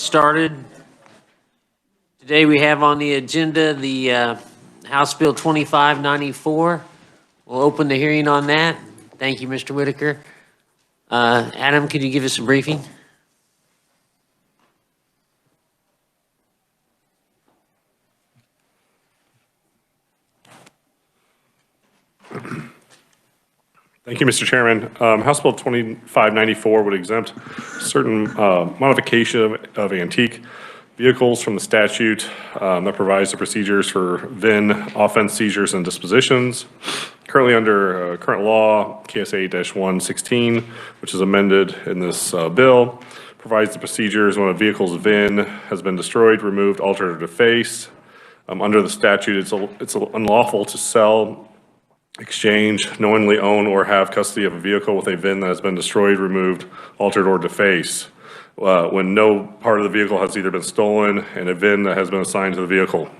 started. Today we have on the agenda the House Bill 2594. We'll open the hearing on that. Thank you, Mr. Whitaker. Adam, could you give us a briefing? Thank you, Mr. Chairman. House Bill 2594 would exempt certain modification of antique vehicles from the statute that provides the procedures for VIN offense seizures and dispositions. Currently under current law, ks.gov, which is amended in this bill, provides the procedures when a vehicle's VIN has been destroyed, removed, altered, or defaced. Under the statute, it's unlawful to sell, exchange, knowingly own, or have custody of a vehicle with a VIN that has been destroyed, removed, altered, or defaced when no part of the vehicle has either been stolen and a VIN that has been assigned to the vehicle.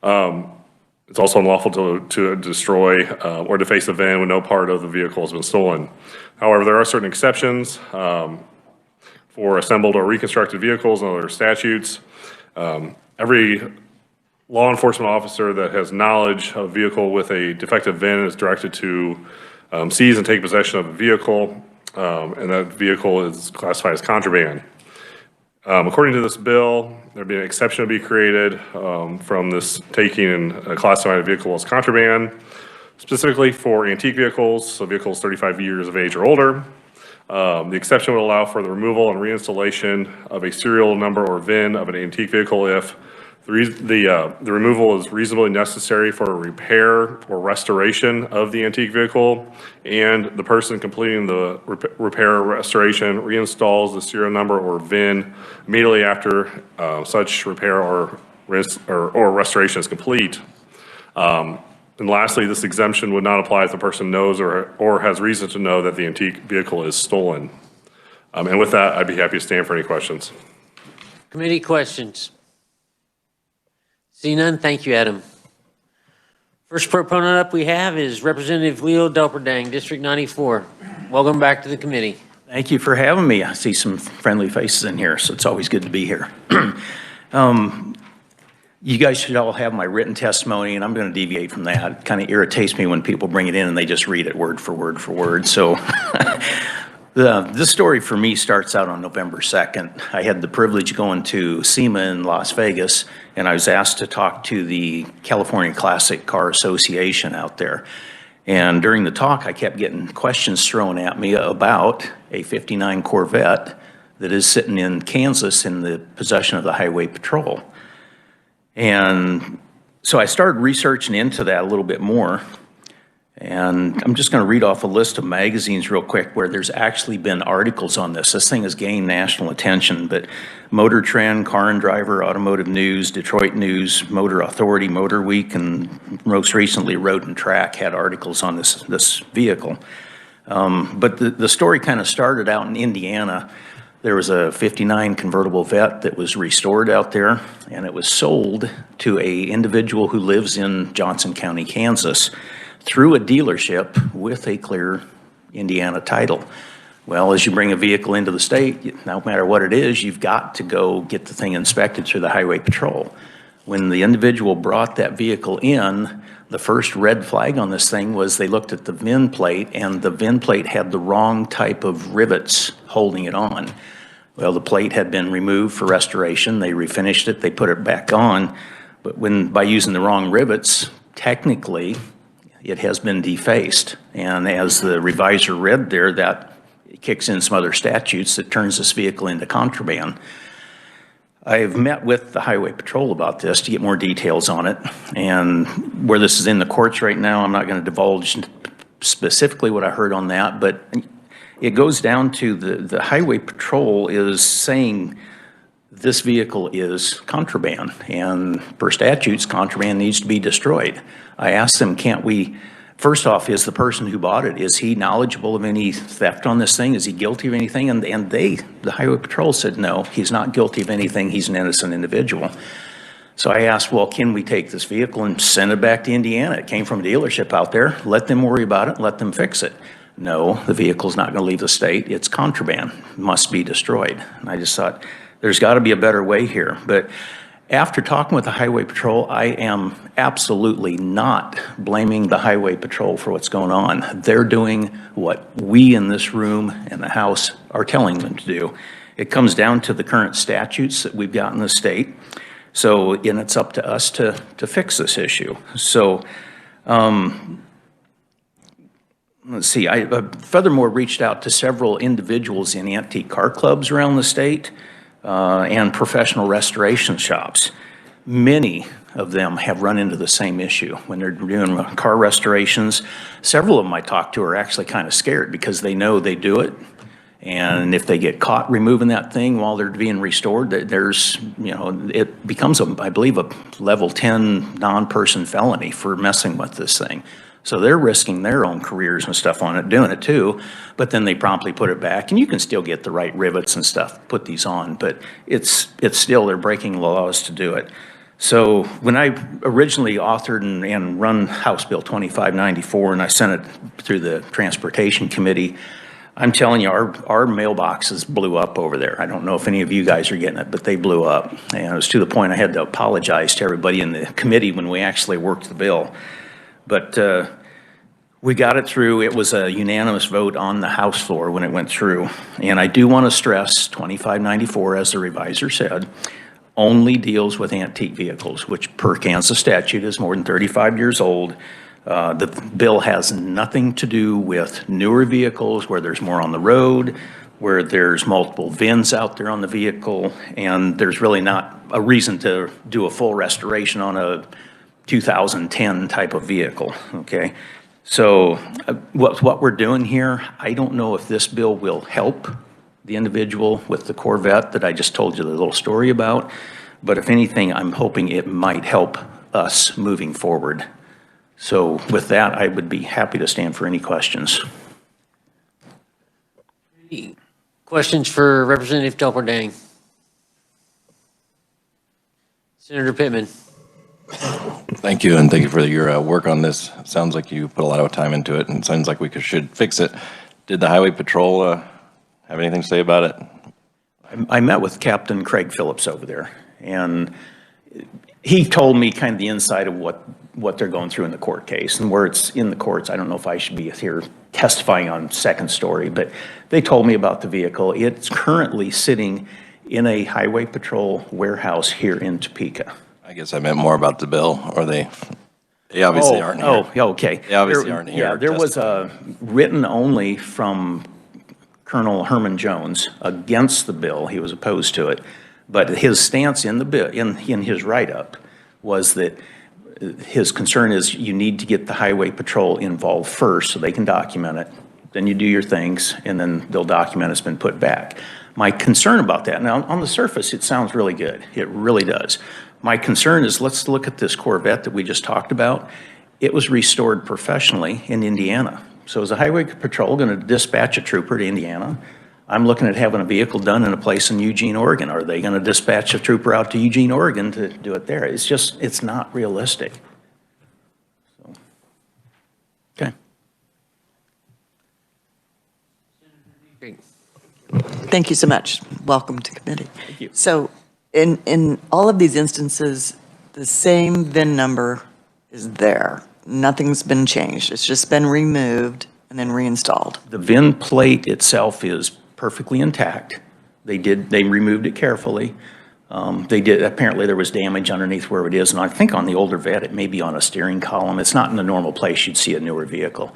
It's also unlawful to destroy or deface a VIN when no part of the vehicle has been stolen. However, there are certain exceptions for assembled or reconstructed vehicles and other statutes. Every law enforcement officer that has knowledge of a vehicle with a defective VIN is directed to seize and take possession of a vehicle, and that vehicle is classified as contraband. According to this bill, there'd be an exception to be created from this taking and classifying a vehicle as contraband, specifically for antique vehicles, so vehicles 35 years of age or older. The exception would allow for the removal and reinstallation of a serial number or VIN of an antique vehicle if the removal is reasonably necessary for a repair or restoration of the antique vehicle, and the person completing the repair or restoration reinstalls the serial number or VIN immediately after such repair or restoration is complete. And lastly, this exemption would not apply if the person knows or has reason to know that the antique vehicle is stolen. And with that, I'd be happy to stand for any questions. Committee questions? See none, thank you, Adam. First proponent up we have is Representative Leo Delperdang, District 94. Welcome back to the committee. Thank you for having me. I see some friendly faces in here, so it's always good to be here. You guys should all have my written testimony, and I'm going to deviate from that. It kind of irritates me when people bring it in and they just read it word for word for word. So this story for me starts out on November 2nd. I had the privilege going to SEMA in Las Vegas, and I was asked to talk to the California Classic Car Association out there. And during the talk, I kept getting questions thrown at me about a '59 Corvette that is sitting in Kansas in the possession of the Highway Patrol. And so I started researching into that a little bit more. And I'm just going to read off a list of magazines real quick where there's actually been articles on this. This thing has gained national attention, but Motor Trend, Car and Driver, Automotive News, Detroit News, Motor Authority, Motor Week, and most recently Road and Track had articles on this vehicle. But the story kind of started out in Indiana. There was a '59 convertible Vet that was restored out there, and it was sold to an individual who lives in Johnson County, Kansas, through a dealership with a clear Indiana title. Well, as you bring a vehicle into the state, no matter what it is, you've got to go get the thing inspected through the Highway Patrol. When the individual brought that vehicle in, the first red flag on this thing was they looked at the VIN plate, and the VIN plate had the wrong type of rivets holding it on. Well, the plate had been removed for restoration. They refinished it, they put it back on, but by using the wrong rivets, technically, it has been defaced. And as the revisor read there, that kicks in some other statutes that turns this vehicle into contraband. I've met with the Highway Patrol about this to get more details on it. And where this is in the courts right now, I'm not going to divulge specifically what I heard on that, but it goes down to the Highway Patrol is saying this vehicle is contraband, and per statutes, contraband needs to be destroyed. I asked them, can't we, first off, is the person who bought it, is he knowledgeable of any theft on this thing? Is he guilty of anything? And the Highway Patrol said, no, he's not guilty of anything. He's an innocent individual. So I asked, well, can we take this vehicle and send it back to Indiana? It came from a dealership out there. Let them worry about it. Let them fix it. No, the vehicle's not going to leave the state. It's contraband. It must be destroyed. And I just thought, There's got to be a better way here. But after talking with the Highway Patrol, I am absolutely not blaming the Highway Patrol for what's going on. They're doing what we in this room and the House are telling them to do. It comes down to the current statutes that we've got in the state. So, and it's up to us to fix this issue. So, let's see, I furthermore reached out to several individuals in antique car clubs around the state and professional restoration shops. Many of them have run into the same issue when they're doing car restorations. Several of them I talked to are actually kind of scared because they know they do it. And if they get caught removing that thing while they're being restored, there's, it becomes, I believe, a level 10 non-person felony for messing with this thing. So they're risking their own careers and stuff on it, doing it too, but then they promptly put it back. And you can still get the right rivets and stuff, put these on, but it's still, they're breaking the laws to do it. So when I originally authored and run House Bill 2594, and I sent it through the Transportation Committee, I'm telling you, our mailboxes blew up over there. I don't know if any of you guys are getting it, but they blew up. And it was to the point I had to apologize to everybody in the committee when we actually worked the bill. But we got it through. It was a unanimous vote on the House floor when it went through. And I do want to stress 2594, as the reviser said, only deals with antique vehicles, which per Kansas statute is more than 35 years old. The bill has nothing to do with newer vehicles where there's more on the road, where there's multiple VINs out there on the vehicle, and there's really not a reason to do a full restoration on a 2010 type of vehicle, okay? So what we're doing here, I don't know if this bill will help the individual with the Corvette that I just told you the little story about, but if anything, I'm hoping it might help us moving forward. So with that, I would be happy to stand for any questions. Questions for Representative Delperdang? Senator Pittman. Thank you, and thank you for your work on this. It sounds like you put a lot of time into it, and it sounds like we should fix it. Did the Highway Patrol have anything to say about it? I met with Captain Craig Phillips over there, and he told me kind of the inside of what they're going through in the court case. And where it's in the courts, I don't know if I should be here testifying on second story, but they told me about the vehicle. It's currently sitting in a Highway Patrol warehouse here in Topeka. I guess I meant more about the bill, or they obviously aren't here. Oh, okay. They obviously aren't here. Yeah, there was a written only from Colonel Herman Jones against the bill. He was opposed to it. But his stance in the bill, in his write-up, was that his concern is you need to get the Highway Patrol involved first so they can document it. Then you do your things, and then they'll document it's been put back. My concern about that, now on the surface, it sounds really good. It really does. My concern is, let's look at this Corvette that we just talked about. It was restored professionally in Indiana. So is the Highway Patrol going to dispatch a trooper to Indiana? I'm looking at having a vehicle done in a place in Eugene, Oregon. Are they going to dispatch a trooper out to Eugene, Oregon to do it there? It's just, it's not realistic. So, okay. Thank you so much. Welcome to committee. Thank you. So in all of these instances, the same VIN number is there. Nothing's been changed. It's just been removed and then reinstalled. The VIN plate itself is perfectly intact. They removed it carefully. Apparently there was damage underneath where it is, and I think on the older Vet, it may be on a steering column. It's not in the normal place you'd see a newer vehicle.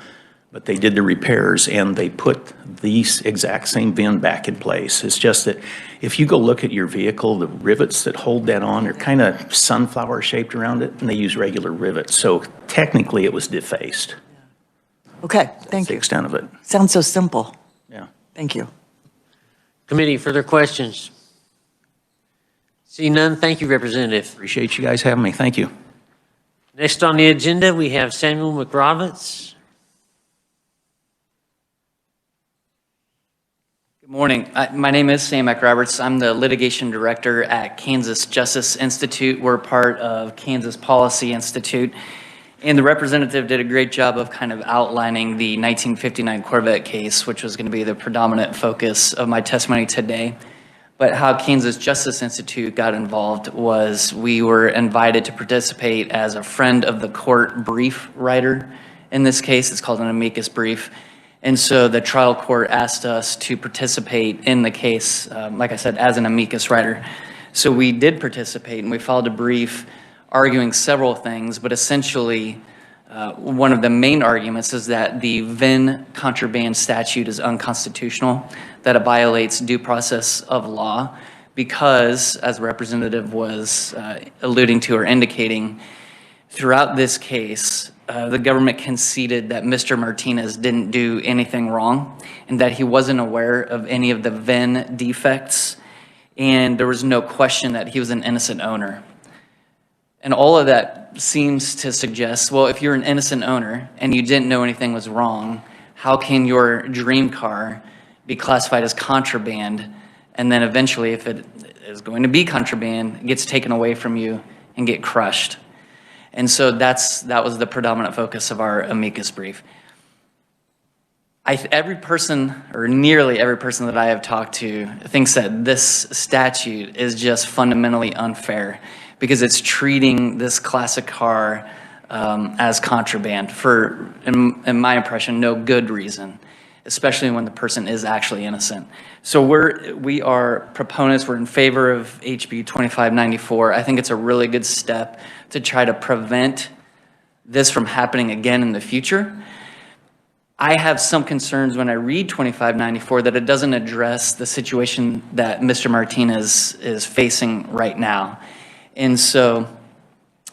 But they did the repairs, and they put these exact same VIN back in place. It's just that if you go look at your vehicle, the rivets that hold that on are kind of sunflower shaped around it, and they use regular rivets. So technically it was defaced. Okay, thank That's the you. extent of it. Sounds so simple. Yeah. Thank you. Committee, further questions? See none, thank you, Representative. Appreciate you guys having me. Thank you. Next on the agenda, we have Samuel McRoberts. Good morning. My name is Sam McRoberts. I'm the litigation director at Kansas Justice Institute. We're part of Kansas Policy Institute. And the representative did a great job of kind of outlining the 1959 Corvette case, which was going to be the predominant focus of my testimony today. But how Kansas Justice Institute got involved was we were invited to participate as a friend of the court brief writer. In this case, it's called an amicus brief. And so the trial court asked us to participate in the case, like I said, as an amicus writer. So we did participate, and we filed a brief arguing several things, but essentially one of the main arguments is that the VIN contraband statute is unconstitutional, that it violates due process of law because, as the representative was alluding to or indicating, throughout this case, the government conceded that Mr. Martinez didn't do anything wrong and that he wasn't aware of any of the VIN defects, and there was no question that he was an innocent owner. And all of that seems to suggest, well, if you're an innocent owner and you didn't know anything was wrong, how can your dream car be classified as contraband? And then eventually, if it is going to be contraband, it gets taken away from you and get crushed. And so that was the predominant focus of our amicus brief. Every person, or nearly every person that I have talked to, thinks that this statute is just fundamentally unfair because it's treating this classic car as contraband for, in my impression, no good reason, especially when the person is actually innocent. So we are proponents, we're in favor of HB 2594. I think it's a really good step to try to prevent this from happening again in the future. I have some concerns when I read 2594 that it doesn't address the situation that Mr. Martinez is facing right now. And so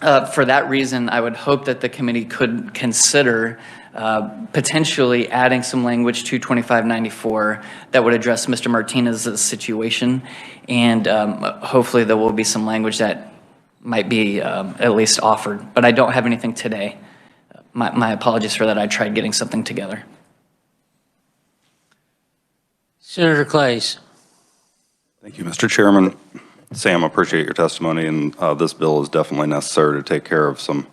for that reason, I would hope that the committee could consider potentially adding some language to 2594 that would address Mr. Martinez's situation. And hopefully there will be some language that might be at least offered. But I don't have anything today. My apologies for that. I tried getting something together. Senator Clays. Thank you, Mr. Chairman. Sam, appreciate your testimony, and this bill is definitely necessary to take care of some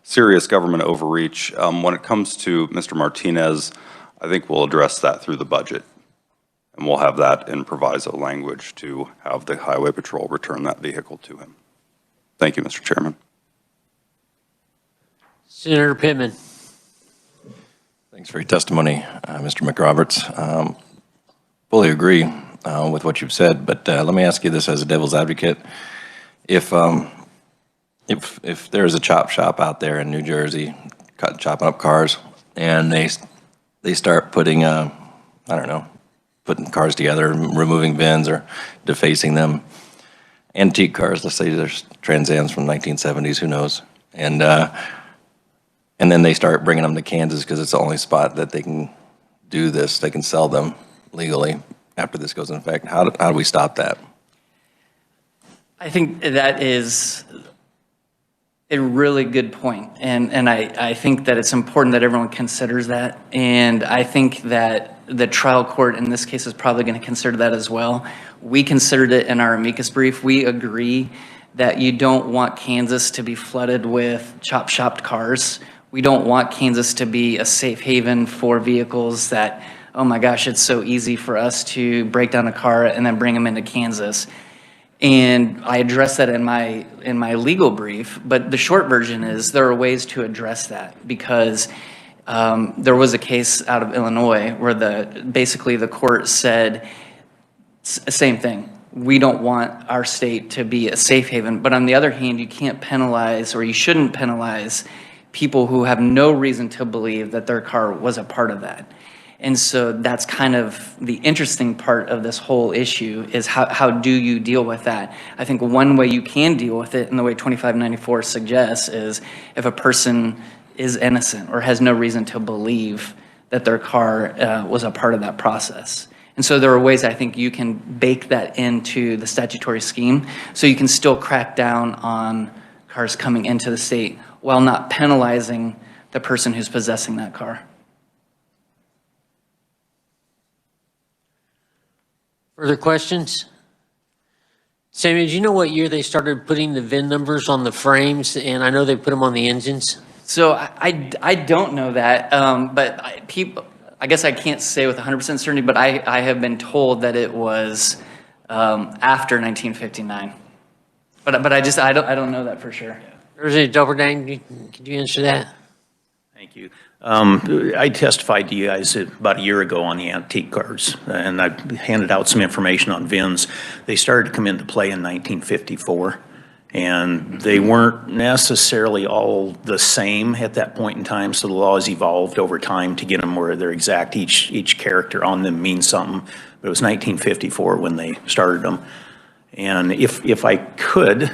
serious government overreach. When it comes to Mr. Martinez, I think we'll address that through the budget, and we'll have that in proviso language to have the Highway Patrol return that vehicle to him. Thank you, Mr. Chairman. Senator Pittman. Thanks for your testimony, Mr. McRoberts. Fully agree with what you've said, but let me ask you this as a devil's advocate. If there is a chop shop out there in New Jersey chopping up cars, and they start putting I don't know, putting cars together, removing VINs or defacing them, antique cars, let's say there's Trans Ams from 1970s, who knows, and then they start bringing them to Kansas because it's the only spot that they can do this. They can sell them legally after this goes in effect. How do we stop that? I think that is a really good point. And I think that it's important that everyone considers that. And I think that the trial court in this case is probably going to consider that as well. We considered it in our amicus brief. We agree that you don't want Kansas to be flooded with chop-shopped cars. We don't want Kansas to be a safe haven for vehicles that, oh my gosh, it's so easy for us to break down a car and then bring them into Kansas. And I addressed that in my legal brief, but the short version is there are ways to address that because there was a case out of Illinois where basically the court said same thing. We don't want our state to be a safe haven, but on the other hand, you can't penalize, or you shouldn't penalize, people who have no reason to believe that their car was a part of that. And so that's kind of the interesting part of this whole issue is how do you deal with that? I think one way you can deal with it, and the way 2594 suggests, is if a person is innocent or has no reason to believe that their car was a part of that process. And so there are ways I think you can bake that into the statutory scheme so you can still crack down on cars coming into the state while not penalizing the person who's possessing that car. Further questions? Samuel, do you know what year they started putting the VIN numbers on the frames? And I know they put them on the engines. So I don't know that, but I guess I can't say with 100% certainty, but I have been told that it was after 1959. But I don't know that for sure. Representative Delberdine, could you answer that? Thank you. I testified to you guys about a year ago on the antique cars, and I handed out some information on VINs. They started to come into play in 1954, and they weren't necessarily all the same at that point in time, so the laws evolved over time to get them where they're exact. Each character on them means something, but it was 1954 when they started them. And if I could,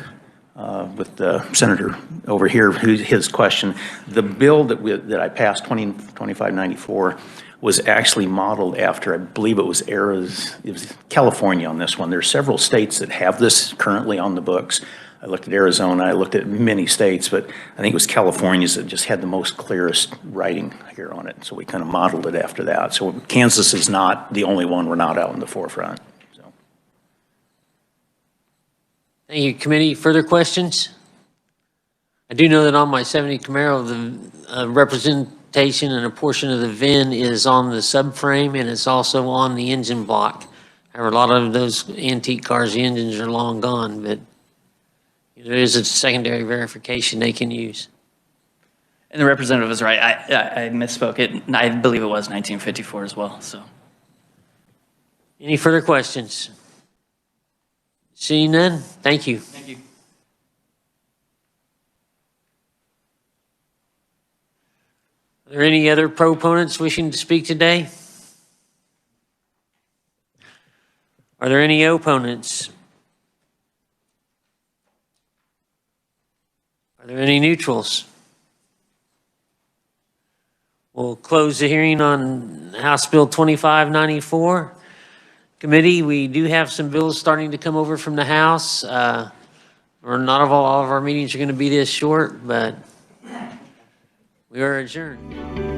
with the senator over here, his question, the bill that I passed, 2594, was actually modeled after, I believe it was California on this one. There are several states that have this currently on the books. I looked at Arizona, I looked at many states, but I think it was California's that just had the most clearest writing here on it. So we kind of modeled it after that. So Kansas is not the only one. We're not out in the forefront. Thank you, committee. Further questions? I do know that on my 70 Camaro, the representation and a portion of the VIN is on the subframe and it's also on the engine block. However, a lot of those antique cars, the engines are long gone, but there is a secondary verification they can use. And the representative was right. I misspoke. I believe it was 1954 as well. So. Any further questions? Seeing none, thank you. Thank you. Are there any other proponents wishing to speak today? Are there any opponents? Are there any neutrals? We'll close the hearing on House Bill 2594. Committee, we do have some bills starting to come over from the House. Or not all of our meetings are going to be this short, but we are adjourned.